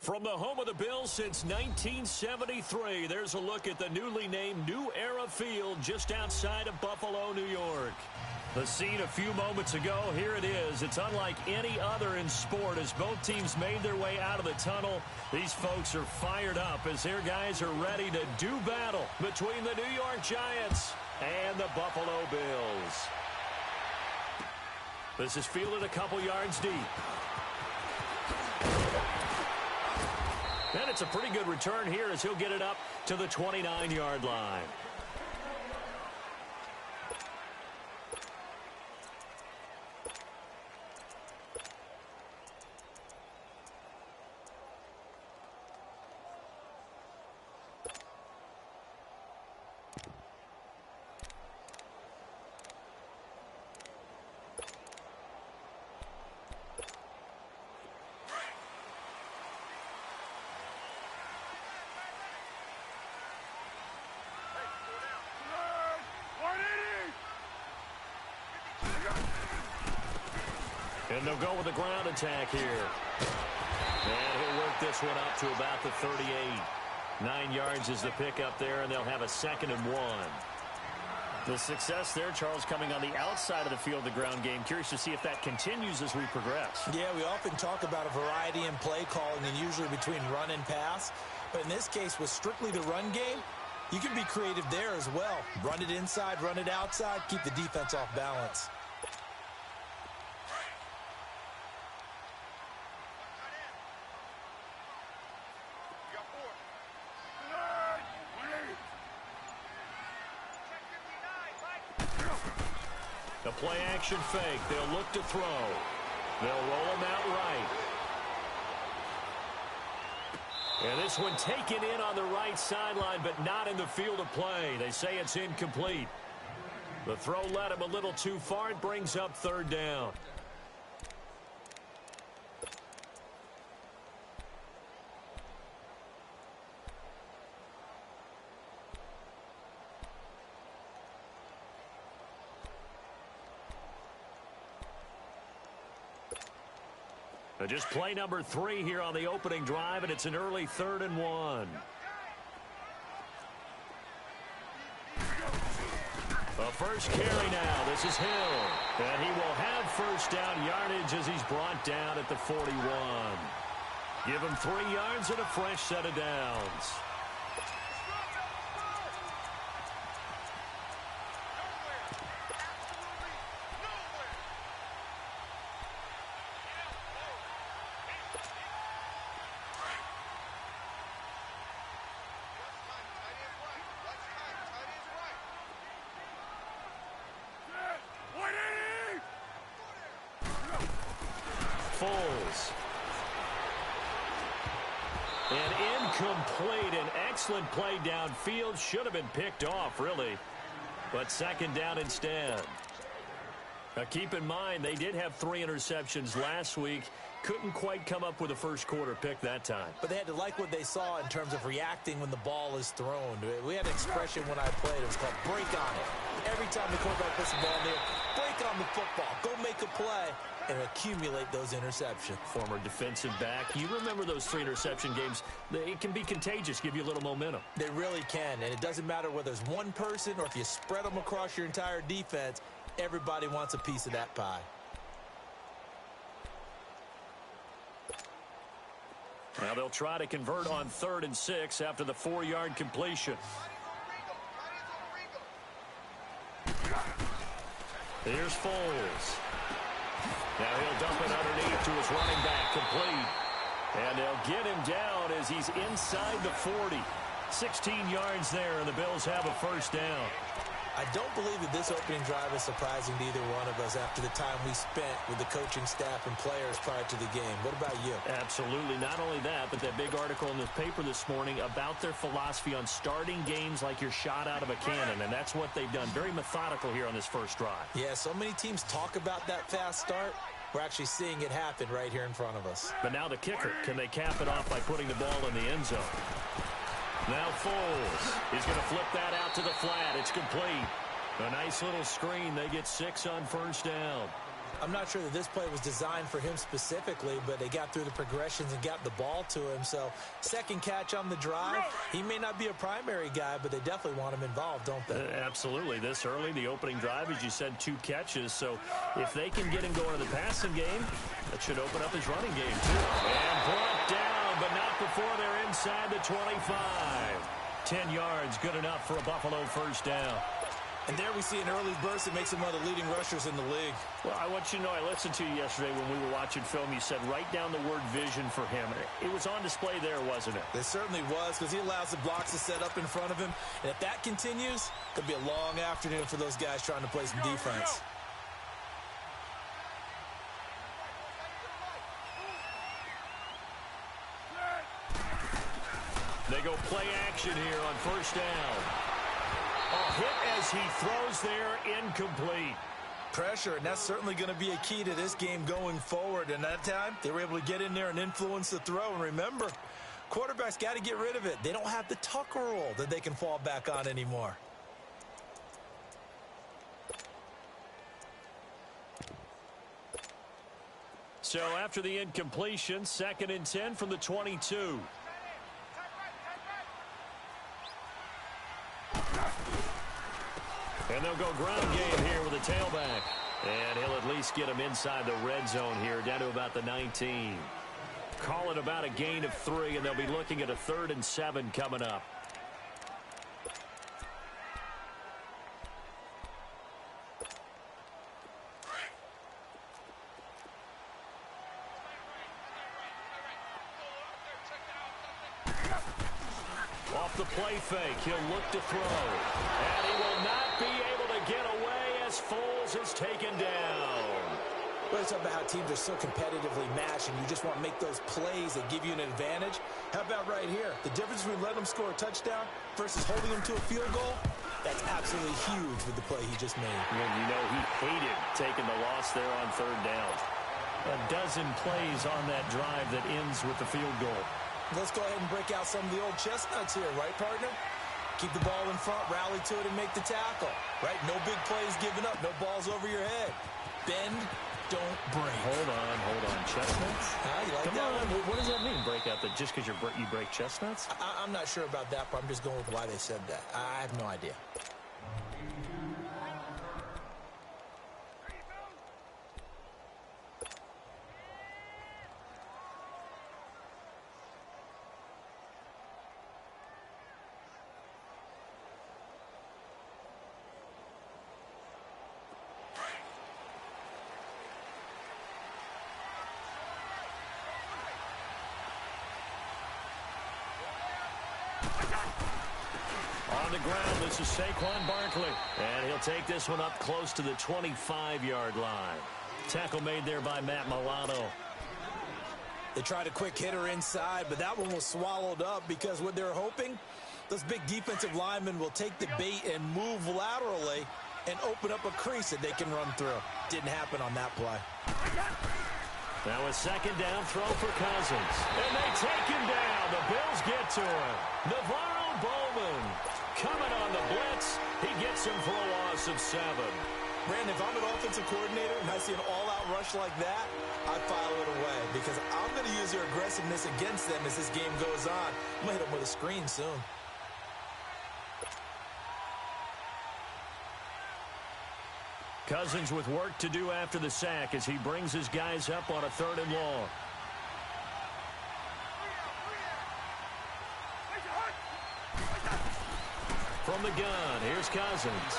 From the home of the Bills since 1973, there's a look at the newly named New Era Field just outside of Buffalo, New York. The scene a few moments ago, here it is. It's unlike any other in sport as both teams made their way out of the tunnel. These folks are fired up as their guys are ready to do battle between the New York Giants and the Buffalo Bills. This is fielded a couple yards deep. And it's a pretty good return here as he'll get it up to the 29-yard line. And they'll go with a ground attack here. And he'll work this one up to about the 38. 9 yards is the pickup there, and they'll have a 2nd and 1. The success there, Charles, coming on the outside of the field, the ground game. Curious to see if that continues as we progress. Yeah, we often talk about a variety in play calling and usually between run and pass. But in this case, with strictly the run game, you can be creative there as well. Run it inside, run it outside, keep the defense off balance. The play-action fake. They'll look to throw. They'll roll him out right. And this one taken in on the right sideline, but not in the field of play. They say it's incomplete. The throw led him a little too far. It brings up 3rd down. Just play number 3 here on the opening drive, and it's an early 3rd and 1. The first carry now. This is Hill. And he will have first down yardage as he's brought down at the 41. Give him 3 yards and a fresh set of downs. And incomplete. An excellent play downfield. Should have been picked off, really. But 2nd down instead. Now, keep in mind, they did have 3 interceptions last week. Couldn't quite come up with a first quarter pick that time. But they had to like what they saw in terms of reacting when the ball is thrown. We had an expression when I played. It was called break on it. Every time the quarterback puts the ball in there, break on the football. Go make a play and accumulate those interceptions. Former defensive back. You remember those 3 interception games. It can be contagious, give you a little momentum. They really can, and it doesn't matter whether it's one person or if you spread them across your entire defense. Everybody wants a piece of that pie. Now they'll try to convert on 3rd and 6 after the 4-yard completion. Here's Foles. Now he'll dump it underneath to his running back, complete. And they'll get him down as he's inside the 40. 16 yards there, and the Bills have a first down. I don't believe that this opening drive is surprising to either one of us after the time we spent with the coaching staff and players prior to the game. What about you? Absolutely. Not only that, but that big article in the paper this morning about their philosophy on starting games like you're shot out of a cannon, and that's what they've done. Very methodical here on this first drive. Yeah, so many teams talk about that fast start. We're actually seeing it happen right here in front of us. But now the kicker. Can they cap it off by putting the ball in the end zone? Now Foles. He's going to flip that out to the flat. It's complete. A nice little screen. They get 6 on first down. I'm not sure that this play was designed for him specifically, but they got through the progressions and got the ball to him. So second catch on the drive. He may not be a primary guy, but they definitely want him involved, don't they? Absolutely. This early, the opening drive, as you said, 2 catches. So if they can get him going in the passing game, that should open up his running game, too. And brought down, but not before they're inside the 25. 10 yards, good enough for a Buffalo first down. And there we see an early burst that makes him one of the leading rushers in the league. Well, I want you to know, I listened to you yesterday when we were watching film. You said write down the word vision for him. It was on display there, wasn't it? It certainly was, because he allows the blocks to set up in front of him. And if that continues, it could be a long afternoon for those guys trying to play some defense. They go play action here on first down. A hit as he throws there, incomplete. Pressure, and that's certainly going to be a key to this game going forward. And that time, they were able to get in there and influence the throw. And remember, quarterbacks got to get rid of it. They don't have the Tucker rule that they can fall back on anymore. So after the incompletion, 2nd and 10 from the 22. And they'll go ground game here with a tailback. And he'll at least get him inside the red zone here, down to about the 19. Call it about a gain of 3, and they'll be looking at a 3rd and 7 coming up. Off the play fake, he'll look to throw. And he will not be able to get away as Foles is taken down. Well, it's about how teams are so competitively matched, and you just want to make those plays that give you an advantage. How about right here? The difference between letting them score a touchdown versus holding them to a field goal, that's absolutely huge with the play he just made. And you know he hated taking the loss there on 3rd down. A dozen plays on that drive that ends with the field goal. Let's go ahead and break out some of the old chestnuts here, right, partner? Keep the ball in front, rally to it, and make the tackle, right? No big plays given up, no balls over your head. Bend, don't break. Hold on. Chestnuts? You like Come that on. one? What does that mean, break out? That just because you break chestnuts? I'm not sure about that, but I'm just going with why they said that. I have no idea. On the ground, this is Saquon Barkley. And he'll take this one up close to the 25-yard line. Tackle made there by Matt Milano. They tried a quick hitter inside, but that one was swallowed up because what they're hoping, those big defensive linemen will take the bait and move laterally and open up a crease that they can run through. Didn't happen on that play. Now a 2nd down throw for Cousins. And they take him down. The Bills get to him. Navarro Bowman coming on the blitz. He gets him for a loss of 7. Brandon, if I'm an offensive coordinator and I see an all-out rush like that, I'd file it away because I'm going to use their aggressiveness against them as this game goes on. I'm going to hit them with a screen soon. Cousins with work to do after the sack as he brings his guys up on a 3rd and long. From the gun, here's Cousins.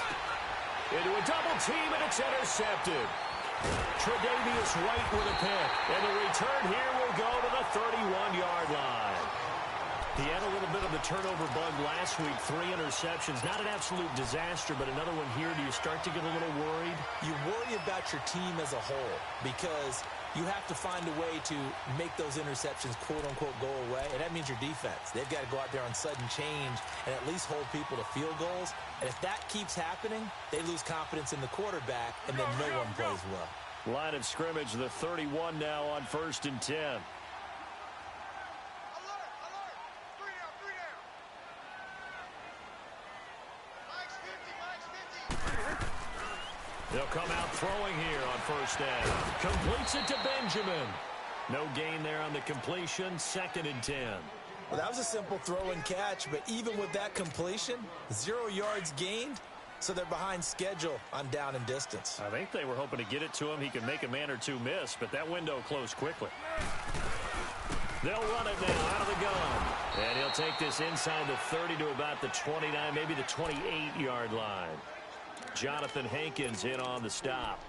Into a double team, and it's intercepted. Tre'Davious White with a pick. And the return here will go to the 31-yard line. He had a little bit of a turnover bug last week, 3 interceptions. Not an absolute disaster, but another one here. Do you start to get a little worried? You worry about your team as a whole because you have to find a way to make those interceptions, quote-unquote, go away, and that means your defense. They've got to go out there on sudden change and at least hold people to field goals. And if that keeps happening, they lose confidence in the quarterback, and then no one plays well. Line of scrimmage, the 31 now on 1st and 10. They'll come out throwing here on first down. Completes it to Benjamin. No gain there on the completion. 2nd and 10. Well, that was a simple throw and catch, but even with that completion, 0 yards gained, so they're behind schedule on down and distance. I think they were hoping to get it to him. He could make a man or two miss, but that window closed quickly. They'll run it now out of the gun. And he'll take this inside the 30 to about the 29, maybe the 28-yard line. Jonathan Hankins in on the stop.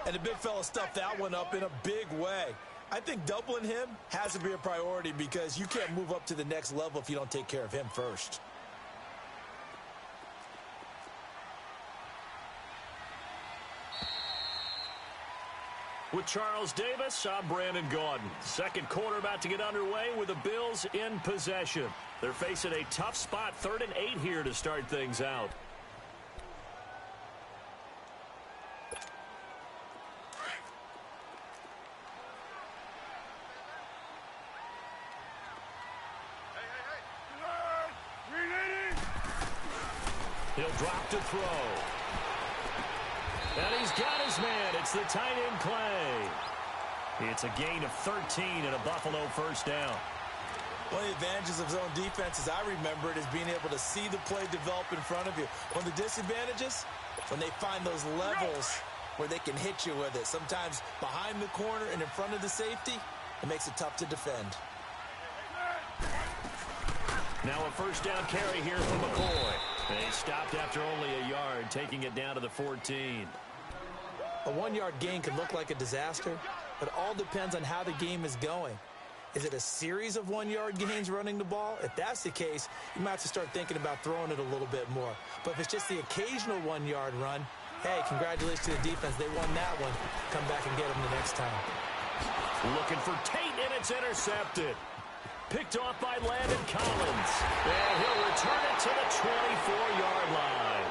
And the big fella stuffed that one up in a big way. I think doubling him has to be a priority because you can't move up to the next level if you don't take care of him first. With Charles Davis, I'm Brandon Gaudin. Second quarter about to get underway with the Bills in possession. They're facing a tough spot, 3rd and 8 here to start things out. He'll drop to throw. And he's got his man. It's the tight end Clay. It's a gain of 13 and a Buffalo first down. One of the advantages of zone defense, as I remember it, is being able to see the play develop in front of you. One of the disadvantages, when they find those levels where they can hit you with it. Sometimes behind the corner and in front of the safety, it makes it tough to defend. Now a first down carry here from McCoy. And he stopped after only a yard, taking it down to the 14. A 1-yard gain can look like a disaster, but it all depends on how the game is going. Is it a series of 1-yard gains running the ball? If that's the case, you might have to start thinking about throwing it a little bit more. But if it's just the occasional 1-yard run, hey, congratulations to the defense. They won that one. Come back and get them the next time. Looking for Tate, and it's intercepted. Picked off by Landon Collins. And he'll return it to the 24-yard line.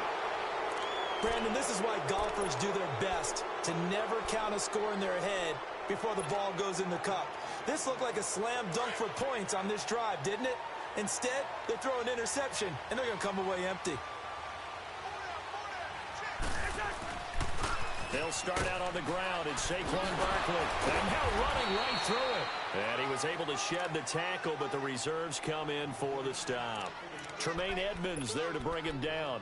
Brandon, this is why golfers do their best to never count a score in their head before the ball goes in the cup. This looked like a slam dunk for points on this drive, didn't it? Instead, they throw an interception, and they're going to come away empty. They'll start out on the ground. It's Saquon Barkley. And now running right through it. And he was able to shed the tackle, but the reserves come in for the stop. Tremaine Edmonds there to bring him down.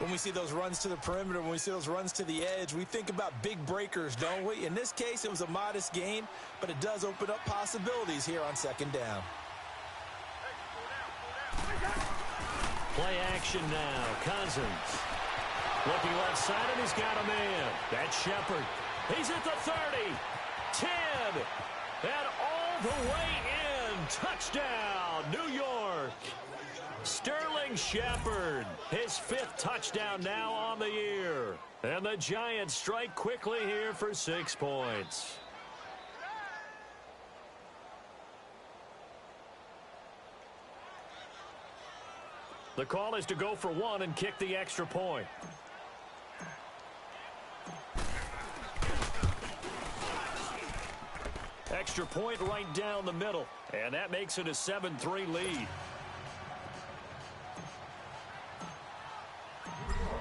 When we see those runs to the perimeter, when we see those runs to the edge, we think about big breakers, don't we? In this case, it was a modest gain, but it does open up possibilities here on 2nd down. Play action now. Cousins. Looking left side, and he's got a man. That's Shepard. He's at the 30. 10. And all the way in. Touchdown, New York. Sterling Shepard, his 5th touchdown now on the year. And the Giants strike quickly here for 6 points. The call is to go for 1 and kick the extra point. Extra point right down the middle. And that makes it a 7-3 lead.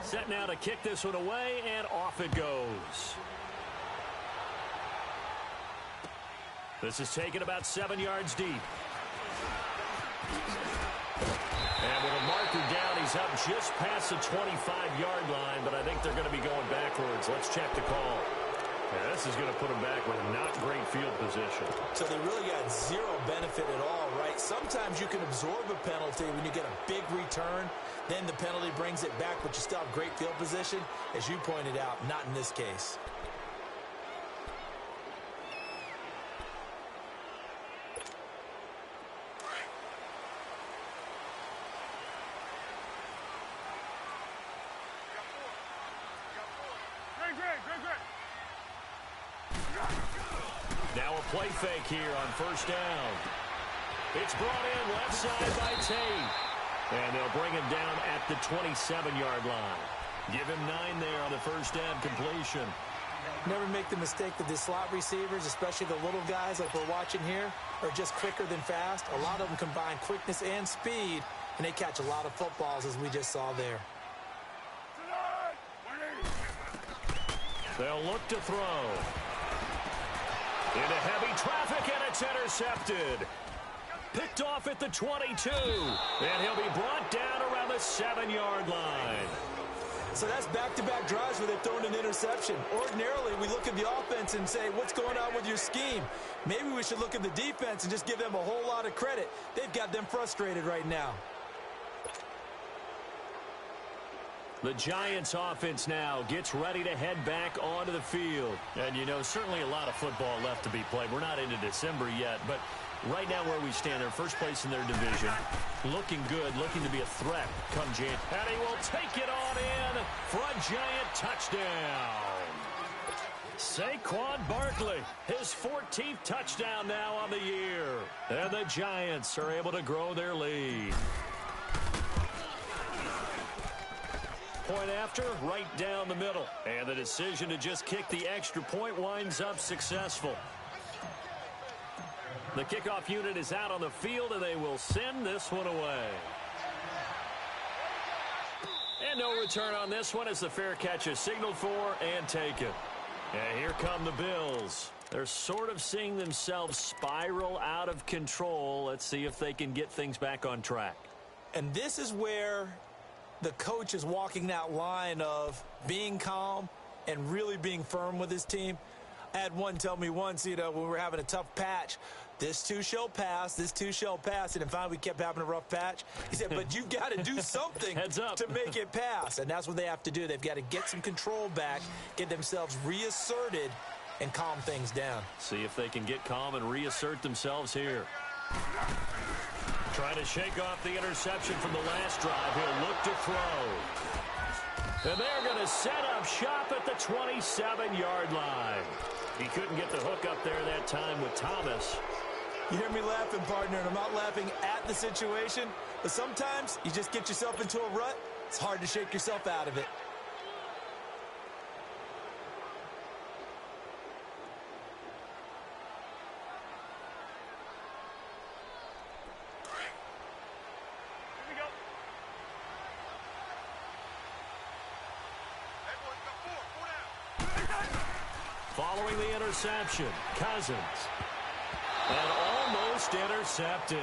Set now to kick this one away, and off it goes. This is taken about 7 yards deep. And with a marker down, he's up just past the 25-yard line, but I think they're going to be going backwards. Let's check the call. Yeah, this is going to put them back with not great field position. So they really got zero benefit at all, right? Sometimes you can absorb a penalty when you get a big return. Then the penalty brings it back, but you still have great field position. As you pointed out, not in this case. Now a play fake here on first down. It's brought in left side by Tate. And they'll bring him down at the 27-yard line. Give him 9 there on the first down completion. Never make the mistake that the slot receivers, especially the little guys like we're watching here, are just quicker than fast. A lot of them combine quickness and speed, and they catch a lot of footballs, as we just saw there. They'll look to throw. Into heavy traffic, and it's intercepted. Picked off at the 22. And he'll be brought down around the 7-yard line. So that's back-to-back drives where they've thrown an interception. Ordinarily, we look at the offense and say, what's going on with your scheme? Maybe we should look at the defense and just give them a whole lot of credit. They've got them frustrated right now. The Giants offense now gets ready to head back onto the field. And, you know, certainly a lot of football left to be played. We're not into December yet, but right now where we stand, they're first place in their division. Looking good, looking to be a threat come January. And he will take it on in for a Giant touchdown. Saquon Barkley, his 14th touchdown now on the year. And the Giants are able to grow their lead. Point after, right down the middle. And the decision to just kick the extra point winds up successful. The kickoff unit is out on the field, and they will send this one away. And no return on this one as the fair catch is signaled for and taken. And here come the Bills. They're sort of seeing themselves spiral out of control. Let's see if they can get things back on track. And this is where the coach is walking that line of being calm and really being firm with his team. I had one tell me once, you know, when we were having a tough patch, this too shall pass, this too shall pass. And then finally we kept having a rough patch. He said, but you've got to do something Heads up. to make it pass. And that's what they have to do. They've got to get some control back, get themselves reasserted, and calm things down. See if they can get calm and reassert themselves here. Trying to shake off the interception from the last drive. He'll look to throw. And they're going to set up shop at the 27-yard line. He couldn't get the hook up there that time with Thomas. You hear me laughing, partner, and I'm not laughing at the situation, but sometimes you just get yourself into a rut. It's hard to shake yourself out of it. Following the interception, Cousins. And almost intercepted.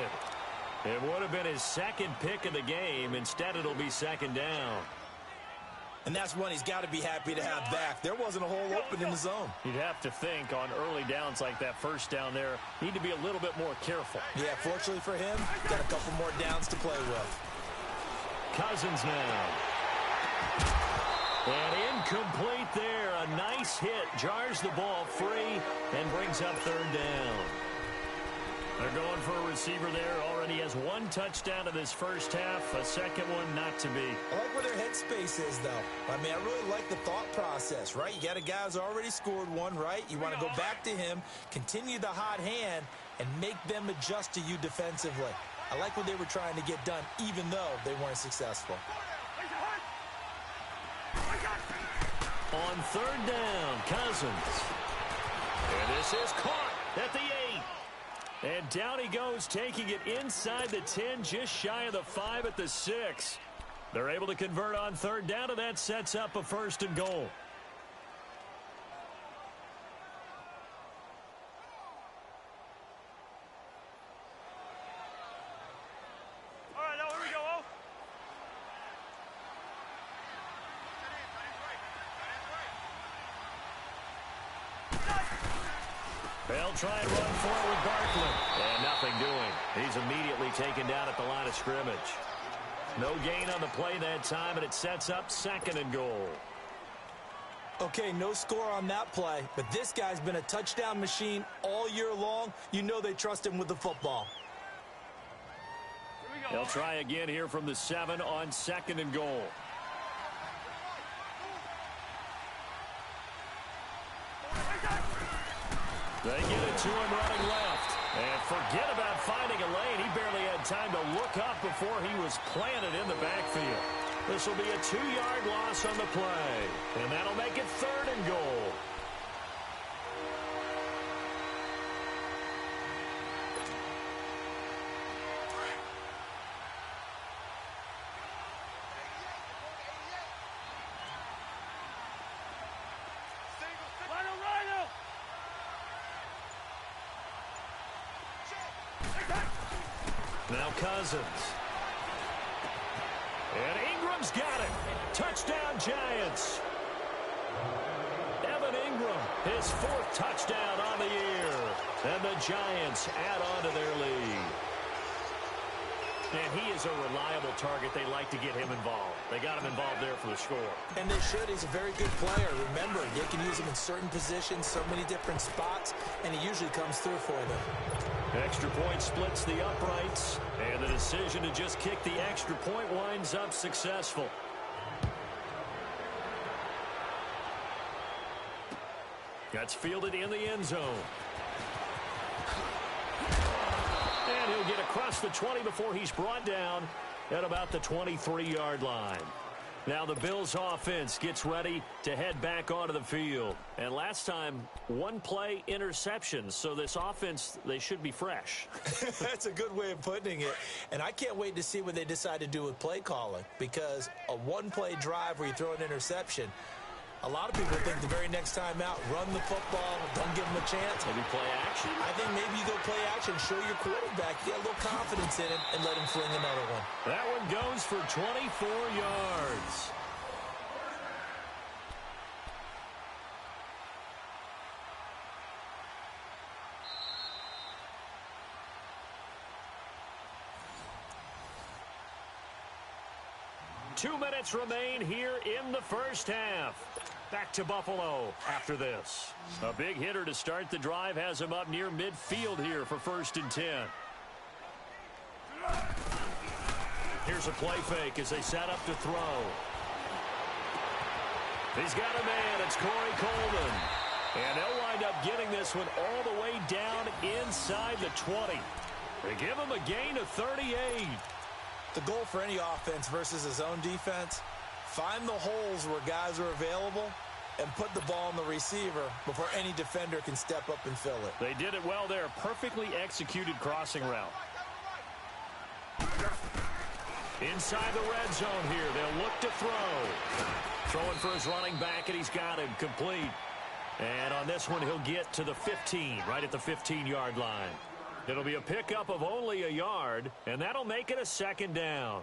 It would have been his second pick of the game. Instead, it'll be second down. And that's one he's got to be happy to have back. There wasn't a hole open in the zone. You'd have to think on early downs like that first down there, need to be a little bit more careful. Yeah, fortunately for him, got a couple more downs to play with. Cousins now. And incomplete there. A nice hit. Jars the ball free and brings up third down. They're going for a receiver there. Already has one touchdown in this first half. A second one not to be. I like where their headspace is, though. I mean, I really like the thought process, right? You got a guy who's already scored one, right? You want to go back to him, continue the hot hand, and make them adjust to you defensively. I like what they were trying to get done, even though they weren't successful. On third down, Cousins. And this is caught at the 8. And down he goes, taking it inside the 10, just shy of the 5 at the 6. They're able to convert on third down, and that sets up a 1st and goal. They'll try and run forward with Barkley. And nothing doing. He's immediately taken down at the line of scrimmage. No gain on the play that time, and it sets up 2nd and goal. Okay, no score on that play, but this guy's been a touchdown machine all year long. You know they trust him with the football. They'll try again here from the 7 on 2nd and goal. They get it to him running left. And forget about finding a lane. He barely had time to look up before he was planted in the backfield. This will be a 2-yard loss on the play. And that'll make it 3rd and goal. Now Cousins. And Ingram's got it. Touchdown, Giants. Evan Ingram, his 4th touchdown on the year. And the Giants add on to their lead. And he is a reliable target. They like to get him involved. They got him involved there for the score. And they should. He's a very good player. Remember, they can use him in certain positions, so many different spots, and he usually comes through for them. Extra point splits the uprights, and the decision to just kick the extra point winds up successful. That's fielded in the end zone. And he'll get across the 20 before he's brought down at about the 23-yard line. Now the Bills offense gets ready to head back onto the field. And last time, 1-play interceptions. So this offense, they should be fresh. That's a good way of putting it. And I can't wait to see what they decide to do with play calling. Because a 1-play drive where you throw an interception, a lot of people think the very next time out, run the football, don't give them a chance. Maybe play action. I think maybe you go play action, show your quarterback, get a little confidence in it, and let him fling another one. That one goes for 24 yards. Two minutes remain here in the first half. Back to Buffalo after this. A big hitter to start the drive has him up near midfield here for 1st and 10. Here's a play fake as they set up to throw. He's got a man. It's Corey Coleman. And they'll wind up getting this one all the way down inside the 20. They give him a gain of 38. The goal for any offense versus a zone defense, find the holes where guys are available and put the ball on the receiver before any defender can step up and fill it. They did it well there. Perfectly executed crossing route. Inside the red zone here. They'll look to throw. Throwing for his running back, and he's got him complete. And on this one, he'll get to the 15, right at the 15-yard line. It'll be a pickup of only a yard, and that'll make it a 2nd down.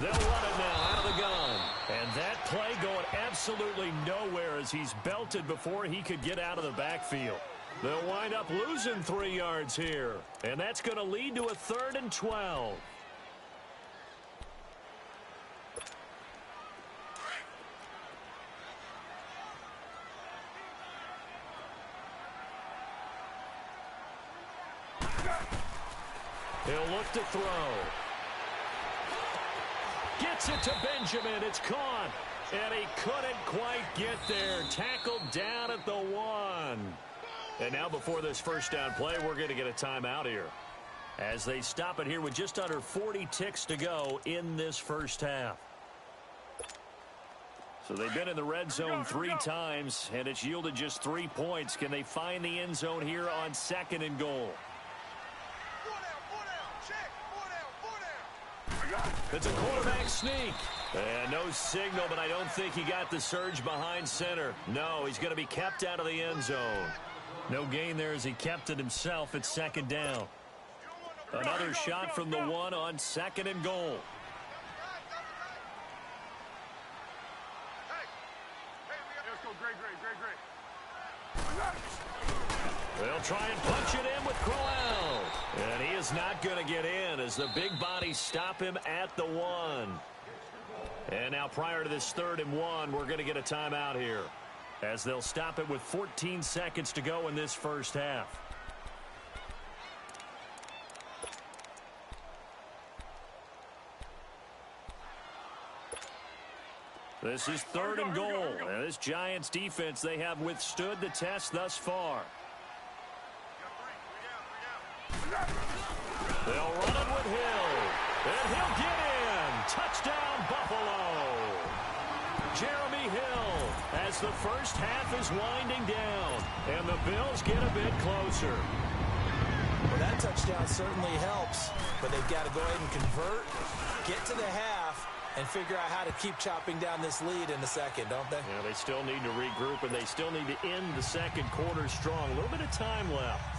They'll run it now out of the gun. And that play going absolutely nowhere as he's belted before he could get out of the backfield. They'll wind up losing 3 yards here. And that's going to lead to a 3rd and 12. He'll look to throw. Gets it to Benjamin. It's caught. And he couldn't quite get there. Tackled down at the 1. And now before this first down play, we're going to get a timeout here as they stop it here with just under 40 ticks to go in this first half. So they've been in the red zone 3 times, and it's yielded just 3 points. Can they find the end zone here on 2nd and goal? It's a quarterback sneak. And no signal, but I don't think he got the surge behind center. No, he's going to be kept out of the end zone. No gain there as he kept it himself at 2nd down. Another shot from the 1 on 2nd and goal. They'll try and punch it in with Crowell. And he is not going to get in as the big bodies stop him at the 1. And now prior to this 3rd and 1, we're going to get a timeout here as they'll stop it with 14 seconds to go in this first half. This is 3rd and goal. And this Giants defense, they have withstood the test thus far. They'll run it with Hill. And he'll get in. Touchdown, Buffalo. Jeremy Hill as the first half is winding down. And the Bills get a bit closer. Well, that touchdown certainly helps, but they've got to go ahead and convert, get to the half, and figure out how to keep chopping down this lead in the second, don't they? Yeah, they still need to regroup, and they still need to end the second quarter strong. A little bit of time left.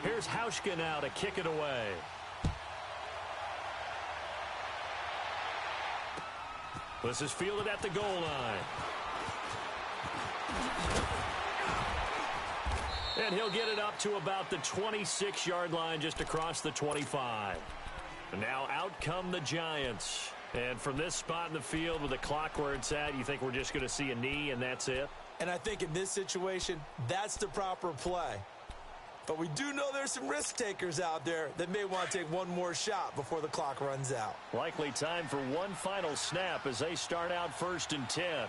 Here's Hauschka now to kick it away. This is fielded at the goal line. And he'll get it up to about the 26-yard line, just across the 25. And now out come the Giants. And from this spot in the field with the clock where it's at, you think we're just going to see a knee and that's it? And I think in this situation, that's the proper play. But we do know there's some risk takers out there that may want to take one more shot before the clock runs out. Likely time for one final snap as they start out 1st and 10.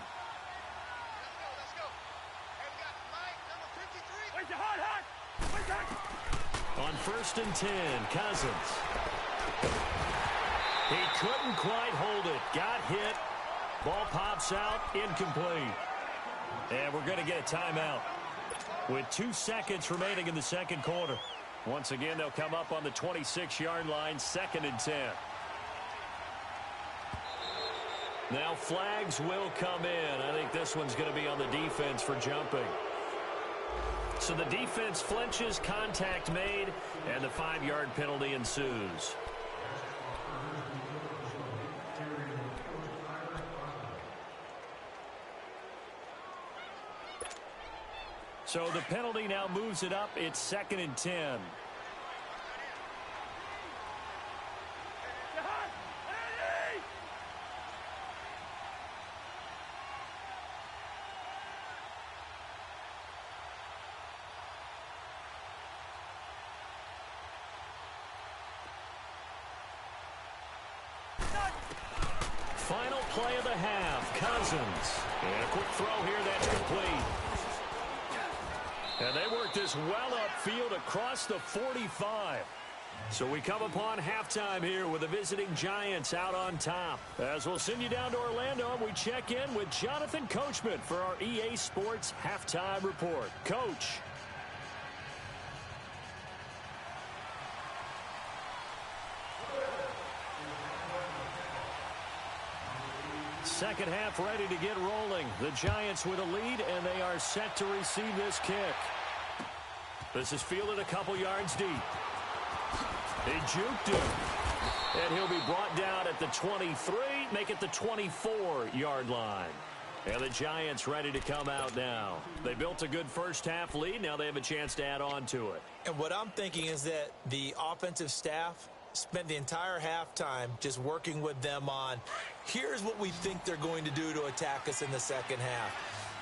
On 1st and 10, Cousins. He couldn't quite hold it. Got hit. Ball pops out. Incomplete. And we're going to get a timeout with 2 seconds remaining in the second quarter. Once again, they'll come up on the 26-yard line, 2nd and 10. Now flags will come in. I think this one's going to be on the defense for jumping. So the defense flinches, contact made, and the 5-yard penalty ensues. So the penalty now moves it up. It's 2nd and 10. Final play of the half, Cousins. And a quick throw here, that's complete. And they work this well upfield across the 45. So we come upon halftime here with the visiting Giants out on top. As we'll send you down to Orlando, and we check in with Jonathan Coachman for our EA Sports Halftime Report. Coach. Second half ready to get rolling. The Giants with a lead, and they are set to receive this kick. This is fielded a couple yards deep. He juked him. And he'll be brought down at the 23, make it the 24-yard line. And the Giants ready to come out now. They built a good first half lead. Now they have a chance to add on to it. And what I'm thinking is that the offensive staff spent the entire halftime just working with them on, here's what we think they're going to do to attack us in the second half.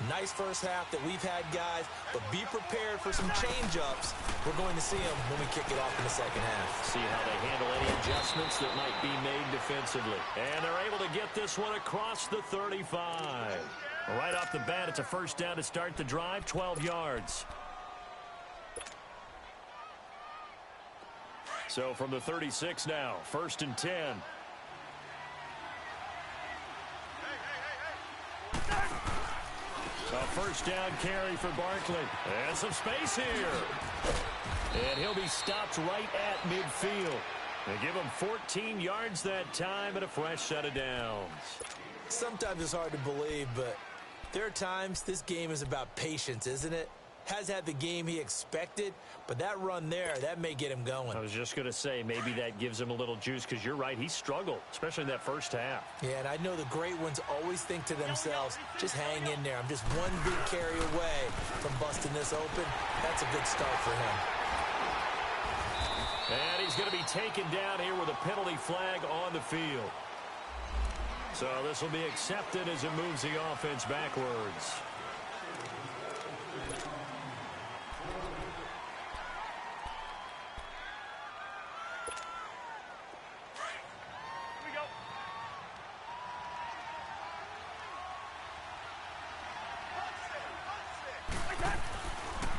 Nice first half that we've had, guys, but be prepared for some change-ups. We're going to see them when we kick it off in the second half. See how they handle any adjustments that might be made defensively. And they're able to get this one across the 35. Right off the bat, it's a first down to start the drive, 12 yards. So from the 36 now, 1st and 10. A first down carry for Barkley. And some space here. And he'll be stopped right at midfield. They give him 14 yards that time and a fresh set of downs. Sometimes it's hard to believe, but there are times this game is about patience, isn't it? Has had the game he expected, but that run there, that may get him going. I was just going to say, maybe that gives him a little juice, because you're right, he struggled, especially in that first half. Yeah, and I know the great ones always think to themselves, just hang in there. I'm just one big carry away from busting this open. That's a good start for him. And he's going to be taken down here with a penalty flag on the field. So this will be accepted as it moves the offense backwards.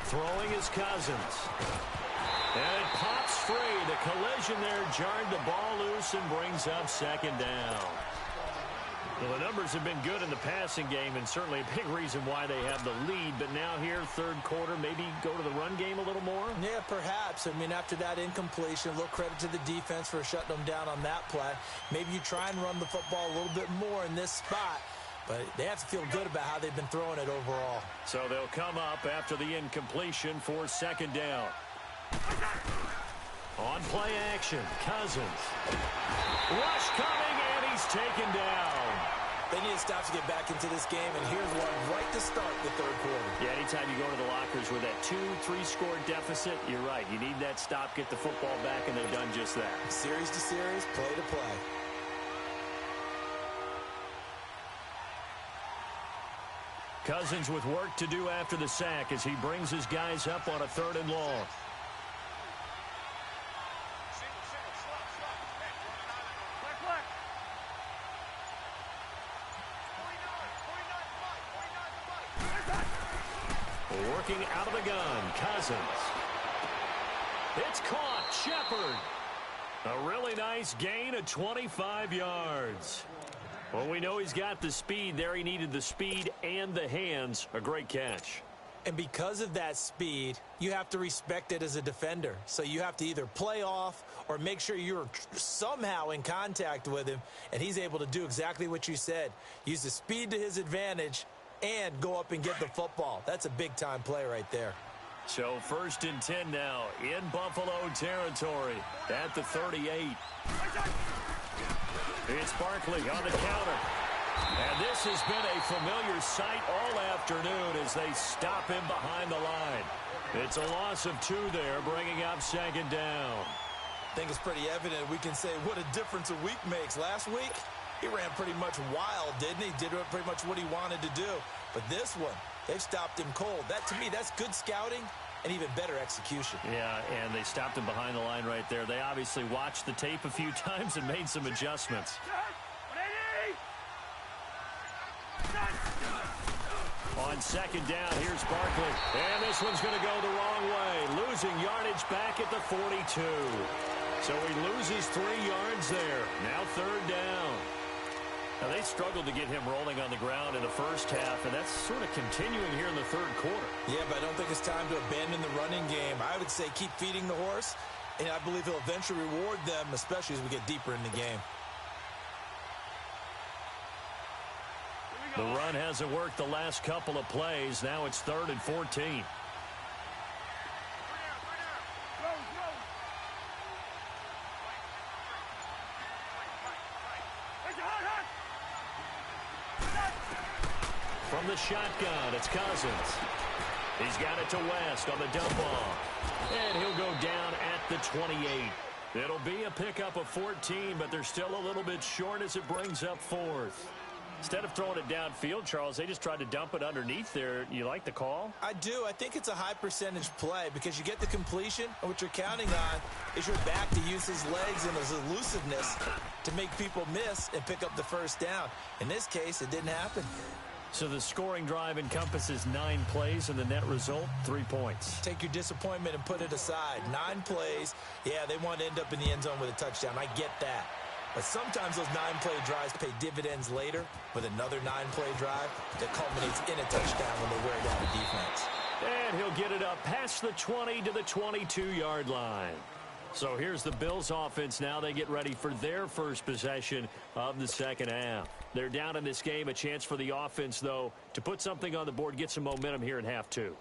Throwing is Cousins. And it pops free. The collision there jarred the ball loose and brings up second down. Well, the numbers have been good in the passing game, and certainly a big reason why they have the lead. But now here, third quarter, maybe go to the run game a little more? Yeah, perhaps. I mean, after that incompletion, a little credit to the defense for shutting them down on that play. Maybe you try and run the football a little bit more in this spot. But they have to feel good about how they've been throwing it overall. So they'll come up after the incompletion for second down. On play action, Cousins. Rush coming, and he's taken down. They need to stop to get back into this game, and here's one right to start the third quarter. Yeah, anytime you go to the lockers with that 2-3 score deficit, you're right. You need that stop, get the football back, and they've done just that. Series to series, play to play. Cousins with work to do after the sack as he brings his guys up on a 3rd and long. Working out of the gun, Cousins. It's caught, Shepard. A really nice gain of 25 yards. Well, we know he's got the speed there. He needed the speed and the hands. A great catch. And because of that speed, you have to respect it as a defender. So you have to either play off or make sure you're somehow in contact with him, and he's able to do exactly what you said. Use the speed to his advantage and go up and get the football. That's a big-time play right there. So 1st and 10 now in Buffalo territory at the 38. It's Barkley on the counter. And this has been a familiar sight all afternoon as they stop him behind the line. It's a loss of 2 there, bringing up second down. I think it's pretty evident we can say what a difference a week makes. Last week, he ran pretty much wild, didn't he? Did pretty much what he wanted to do. But this one, they've stopped him cold. That, to me, that's good scouting and even better execution. Yeah, and they stopped him behind the line right there. They obviously watched the tape a few times and made some adjustments. On second down, here's Barkley. And this one's going to go the wrong way. Losing yardage back at the 42. So he loses 3 yards there. Now 3rd down. Now, they struggled to get him rolling on the ground in the first half, and that's sort of continuing here in the third quarter. Yeah, but I don't think it's time to abandon the running game. I would say keep feeding the horse, and I believe he'll eventually reward them, especially as we get deeper in the game. The run hasn't worked the last couple of plays. Now it's 3rd and 14. From the shotgun, it's Cousins. He's got it to West on the dump off. And he'll go down at the 28. It'll be a pickup of 14, but they're still a little bit short as it brings up 4th. Instead of throwing it downfield, Charles, they just tried to dump it underneath there. You like the call? I do. I think it's a high-percentage play because you get the completion, and what you're counting on is your back to use his legs and his elusiveness to make people miss and pick up the first down. In this case, it didn't happen. So the scoring drive encompasses 9 plays, and the net result, 3 points. Take your disappointment and put it aside. 9 plays. Yeah, they want to end up in the end zone with a touchdown. I get that. But sometimes those 9-play drives pay dividends later with another 9-play drive that culminates in a touchdown when they wear down the defense. And he'll get it up past the 20 to the 22-yard line. So here's the Bills offense now. They get ready for their first possession of the second half. They're down in this game. A chance for the offense, though, to put something on the board, get some momentum here in half 2.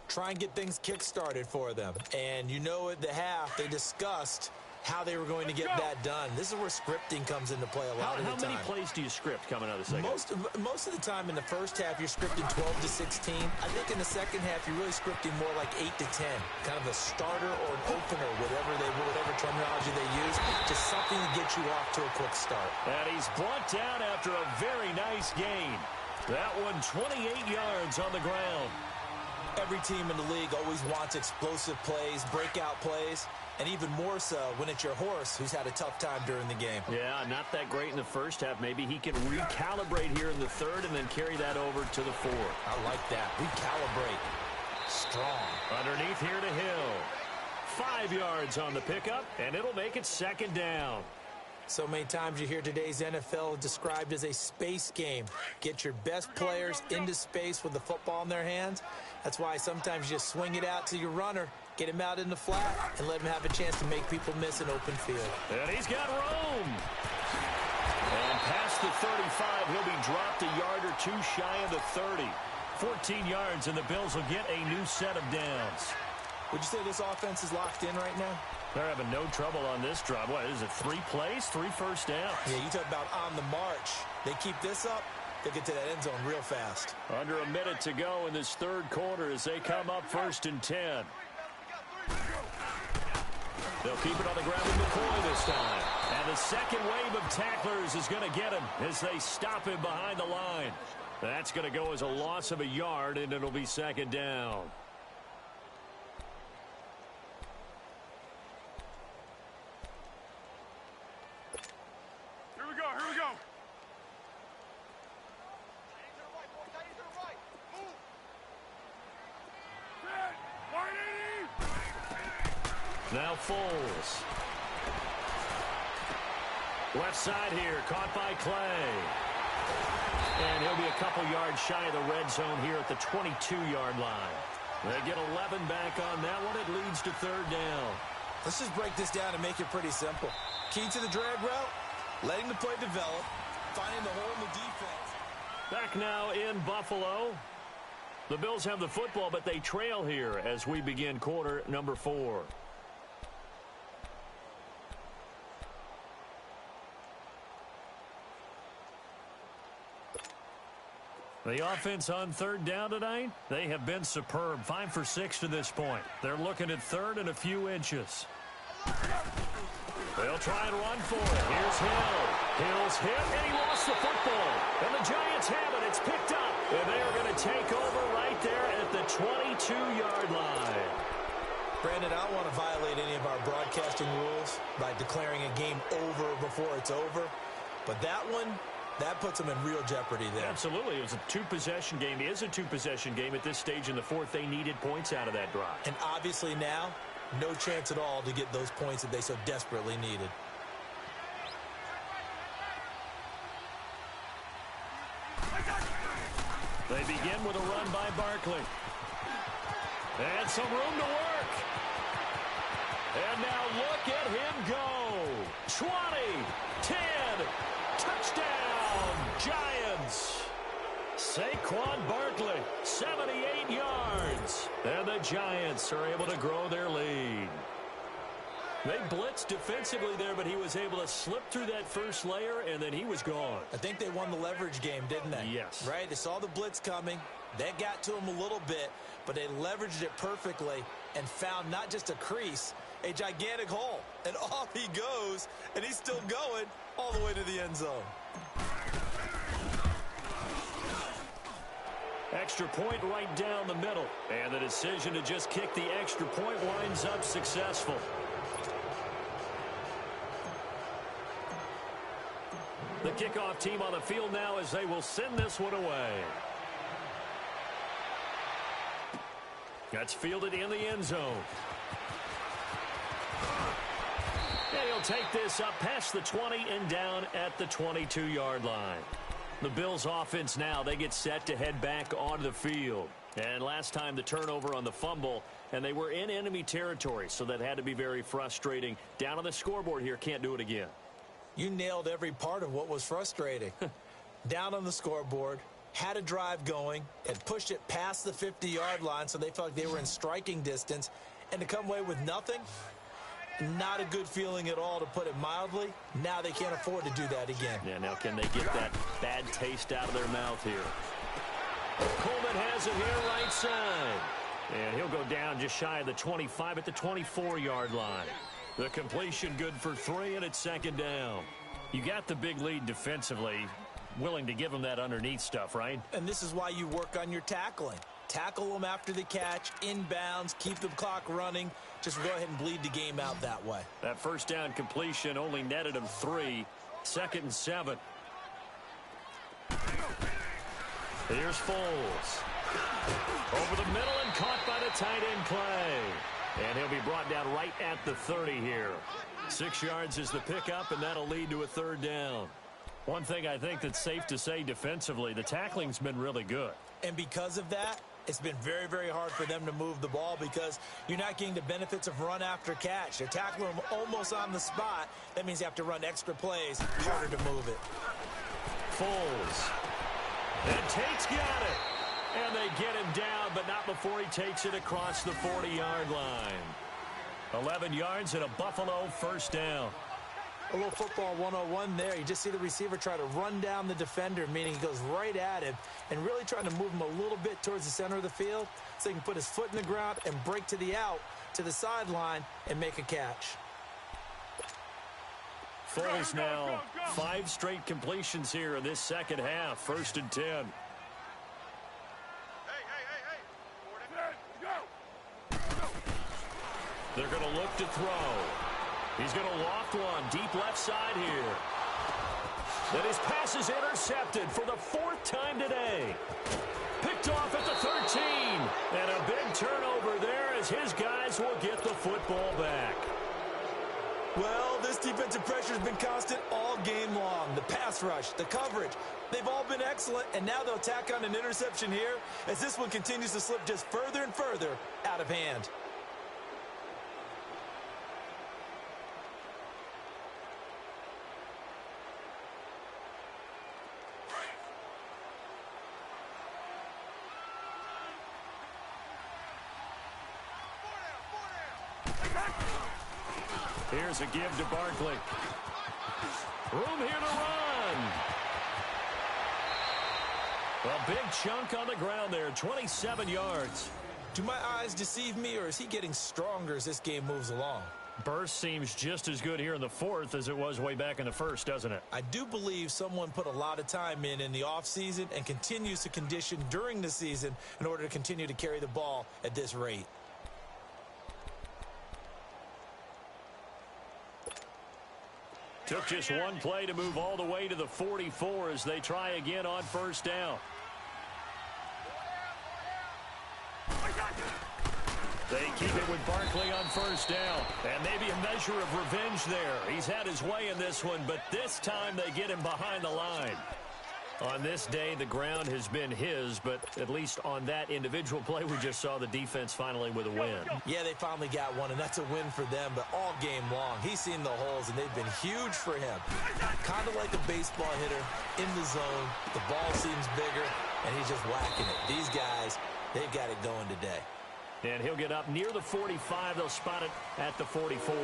Try and get things kick-started for them. And you know at the half they discussed how they were going to get that done. This is where scripting comes into play a lot of the time. How many plays do you script coming out of the second half? Most of the time in the first half, you're scripting 12 to 16. I think in the second half, you're really scripting more like 8 to 10. Kind of a starter or an opener, whatever terminology they use. Just something to get you off to a quick start. And he's brought down after a very nice gain. That one 28 yards on the ground. Every team in the league always wants explosive plays, breakout plays, and even more so when it's your horse who's had a tough time during the game. Yeah, not that great in the first half. Maybe he can recalibrate here in the third and then carry that over to the fourth. I like that. Recalibrate. Strong. Underneath here to Hill. 5 yards on the pickup, and it'll make it second down. So many times you hear today's NFL described as a space game. Get your best players into space with the football in their hands. That's why sometimes you just swing it out to your runner, get him out in the flat, and let him have a chance to make people miss an open field. And he's got room. And past the 35, he'll be dropped a yard or two shy of the 30. 14 yards, and the Bills will get a new set of downs. Would you say this offense is locked in right now? They're having no trouble on this drive. What is it, 3 plays, 3 first downs? Yeah, you talk about on the march. They keep this up, they get to that end zone real fast. Under a minute to go in this third quarter as they come up 1st and 10. They'll keep it on the ground with McCoy this time. And the second wave of tacklers is going to get him as they stop him behind the line. That's going to go as a loss of a yard, and it'll be 2nd down. Here we go. Now Foles. Left side here, caught by Clay. And he'll be a couple yards shy of the red zone here at the 22-yard line. They get 11 back on that one. It leads to 3rd down. Let's just break this down and make it pretty simple. Key to the drag route, letting the play develop, finding the hole in the defense. Back now in Buffalo. The Bills have the football, but they trail here as we begin quarter number 4. The offense on 3rd down tonight, they have been superb. 5 for 6 to this point. They're looking at 3rd and a few inches. They'll try and run for it. Here's Hill. Hill's hit, and he lost the football. And the Giants have it. It's picked up. And they are going to take over right there at the 22-yard line. Brandon, I don't want to violate any of our broadcasting rules by declaring a game over before it's over. But that one, that puts them in real jeopardy there. Absolutely. It was a 2-possession game. It is a 2-possession game at this stage in the 4th. They needed points out of that drive. And obviously now, no chance at all to get those points that they so desperately needed. They begin with a run by Barkley. And some room to work. And now look at him go. 20, 10, touchdown, Giants. Saquon Barkley, 78 yards. And the Giants are able to grow their lead. They blitzed defensively there, but he was able to slip through that first layer, and then he was gone. I think they won the leverage game, didn't they? Yes. Right? They saw the blitz coming. That got to him a little bit, but they leveraged it perfectly and found not just a crease, a gigantic hole. And off he goes, and he's still going all the way to the end zone. Extra point right down the middle. And the decision to just kick the extra point winds up successful. The kickoff team on the field now as they will send this one away. That's fielded in the end zone. And he'll take this up past the 20 and down at the 22-yard line. The Bills offense now, they get set to head back onto the field. And last time the turnover on the fumble, and they were in enemy territory, so that had to be very frustrating. Down on the scoreboard here, can't do it again. You nailed every part of what was frustrating. Down on the scoreboard, had a drive going, and pushed it past the 50-yard line so they felt like they were in striking distance, and to come away with nothing, not a good feeling at all, to put it mildly. Now they can't afford to do that again. Yeah, now can they get that bad taste out of their mouth here? Coleman has it here right side. And he'll go down just shy of the 25 at the 24-yard line. The completion good for 3, and it's 2nd down. You got the big lead defensively, willing to give them that underneath stuff, right? And this is why you work on your tackling. Tackle them after the catch, inbounds, keep the clock running. Just go ahead and bleed the game out that way. That first down completion only netted him 3. 2nd and 7. Here's Foles. Over the middle and caught by the tight end Clay. And he'll be brought down right at the 30 here. 6 yards is the pickup, and that'll lead to a third down. One thing I think that's safe to say defensively, the tackling's been really good. And because of that, it's been very, very hard for them to move the ball because you're not getting the benefits of run after catch. They're tackling them almost on the spot. That means you have to run extra plays, harder to move it. Foles. And Tate's got it. And they get him down, but not before he takes it across the 40-yard line. 11 yards and a Buffalo first down. A little football 101 there. You just see the receiver try to run down the defender, meaning he goes right at him and really trying to move him a little bit towards the center of the field so he can put his foot in the ground and break to the out, to the sideline, and make a catch. Foles now 5 straight completions here in this second half. 1st and 10. They're going to look to throw. He's going to loft one deep left side here. Then his pass is intercepted for the 4th time today. Picked off at the 13. And a big turnover there as his guys will get the football back. Well, this defensive pressure has been constant all game long. The pass rush, the coverage, they've all been excellent, and now they'll tack on an interception here as this one continues to slip just further and further out of hand. Here's a give to Barkley. Room here to run. A big chunk on the ground there, 27 yards. Do my eyes deceive me, or is he getting stronger as this game moves along? Burst seems just as good here in the 4th as it was way back in the 1st, doesn't it? I do believe someone put a lot of time in the offseason and continues to condition during the season in order to continue to carry the ball at this rate. Took just one play to move all the way to the 44 as they try again on 1st down. They keep it with Barkley on 1st down. And maybe a measure of revenge there. He's had his way in this one, but this time they get him behind the line. On this day, the ground has been his, but at least on that individual play, we just saw the defense finally with a win. Yeah, they finally got one, and that's a win for them, but all game long, he's seen the holes, and they've been huge for him. Kind of like a baseball hitter in the zone. The ball seems bigger, and he's just whacking it. These guys, they've got it going today. And he'll get up near the 45. They'll spot it at the 44.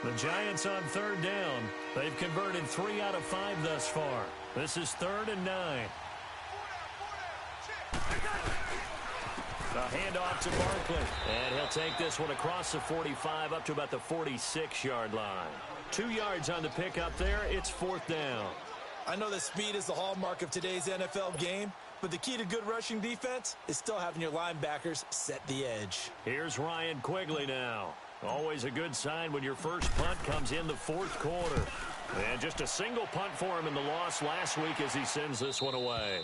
The Giants on 3rd down. They've converted 3 out of 5 thus far. This is 3rd and 9. A handoff to Barkley. And he'll take this one across the 45 up to about the 46-yard line. 2 yards on the pickup there. It's 4th down. I know that speed is the hallmark of today's NFL game, but the key to good rushing defense is still having your linebackers set the edge. Here's Ryan Quigley now. Always a good sign when your first punt comes in the 4th quarter. And just a single punt for him in the loss last week as he sends this one away.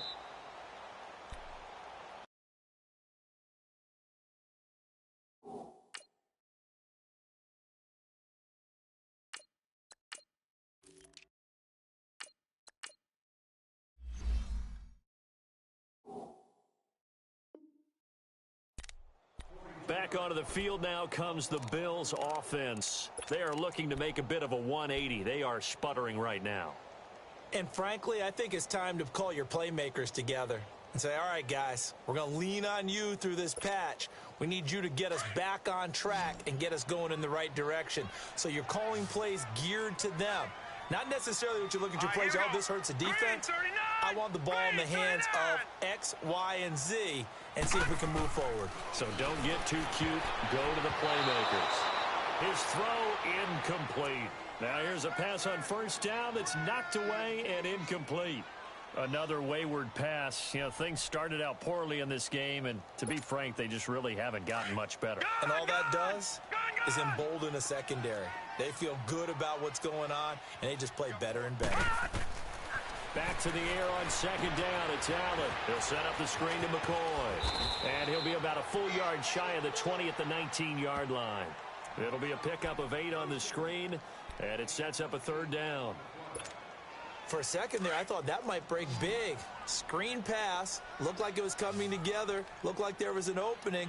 Back onto the field now comes the Bills offense. They are looking to make a bit of a 180. They are sputtering right now. And frankly, I think it's time to call your playmakers together and say, all right, guys, we're going to lean on you through this patch. We need you to get us back on track and get us going in the right direction. So you're calling plays geared to them. Not necessarily what you look at your plays, oh, this hurts the defense. I want the ball in the hands of X, Y, and Z and see if we can move forward. So don't get too cute. Go to the playmakers. His throw incomplete. Now here's a pass on 1st down that's knocked away and incomplete. Another wayward pass. You know, things started out poorly in this game, and to be frank, they just really haven't gotten much better. And all that does is embolden a secondary. They feel good about what's going on, and they just play better and better. Back to the air on second down. It's Allen. He'll set up the screen to McCoy. And he'll be about a full yard shy of the 20 at the 19-yard line. It'll be a pickup of 8 on the screen, and it sets up a third down. For a second there, I thought that might break big. Screen pass. Looked like it was coming together. Looked like there was an opening.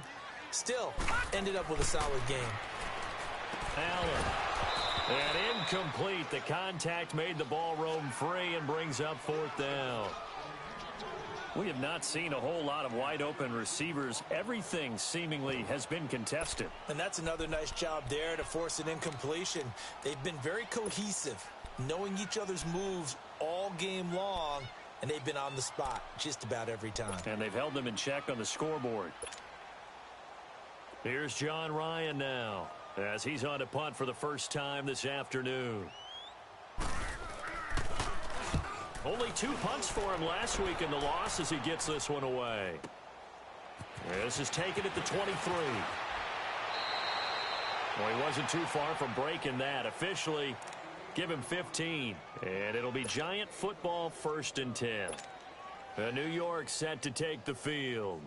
Still, ended up with a solid game. Allen. And incomplete. The contact made the ball roam free and brings up fourth down. We have not seen a whole lot of wide-open receivers. Everything seemingly has been contested. And that's another nice job there to force an incompletion. They've been very cohesive, knowing each other's moves all game long, and they've been on the spot just about every time. And they've held them in check on the scoreboard. Here's John Ryan now, as he's on to punt for the first time this afternoon. Only 2 punts for him last week in the loss as he gets this one away. This is taken at the 23. Well, he wasn't too far from breaking that. Officially, give him 15. And it'll be Giant football 1st and 10. New York set to take the field.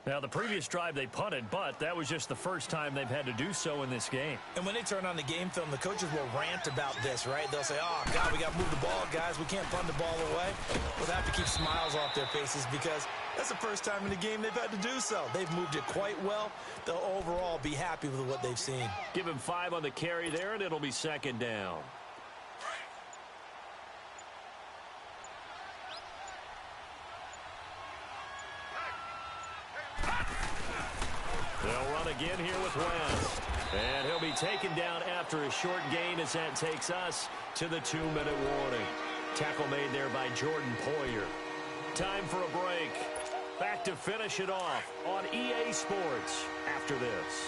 Now, the previous drive they punted, but that was just the first time they've had to do so in this game. And when they turn on the game film, the coaches will rant about this, right? They'll say, oh, God, we got to move the ball, guys. We can't punt the ball away. Well, they have to keep smiles off their faces because that's the first time in the game they've had to do so. They've moved it quite well. They'll overall be happy with what they've seen. Give him 5 on the carry there, and it'll be second down. They'll run again here with West. And he'll be taken down after a short gain as that takes us to the 2-minute warning. Tackle made there by Jordan Poyer. Time for a break. Back to finish it off on EA Sports after this.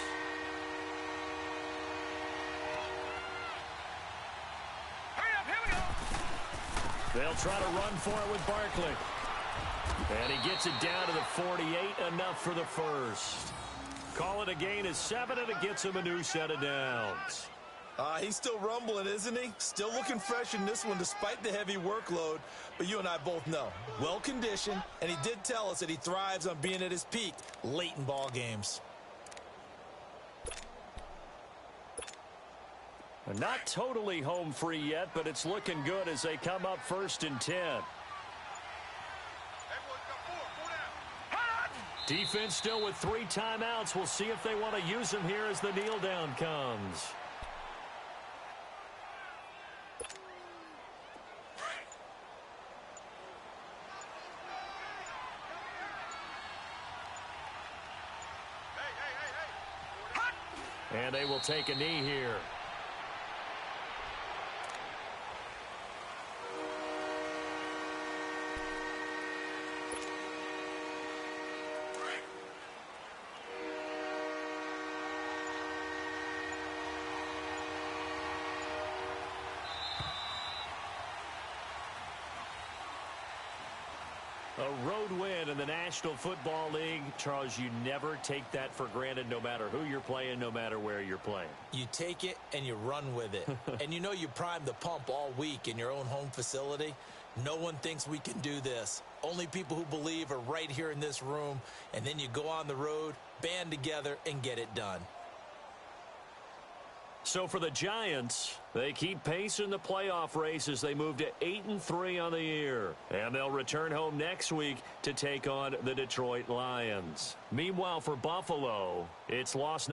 Hurry up, here we go. They'll try to run for it with Barkley. And he gets it down to the 48, enough for the first. Call it a gain of 7, and it gets him a new set of downs. He's still rumbling, isn't he? Still looking fresh in this one despite the heavy workload. But you and I both know, well-conditioned, and he did tell us that he thrives on being at his peak late in ball games. Not totally home free yet, but it's looking good as they come up 1st and 10. Defense still with 3 timeouts. We'll see if they want to use them here as the kneel down comes. And they will take a knee here. A road win in the National Football League. Charles, you never take that for granted no matter who you're playing, no matter where you're playing. You take it and you run with it. And you know you primed the pump all week in your own home facility. No one thinks we can do this. Only people who believe are right here in this room. And then you go on the road, band together, and get it done. So for the Giants, they keep pace in the playoff race as they move to 8-3 on the year. And they'll return home next week to take on the Detroit Lions. Meanwhile, for Buffalo, it's loss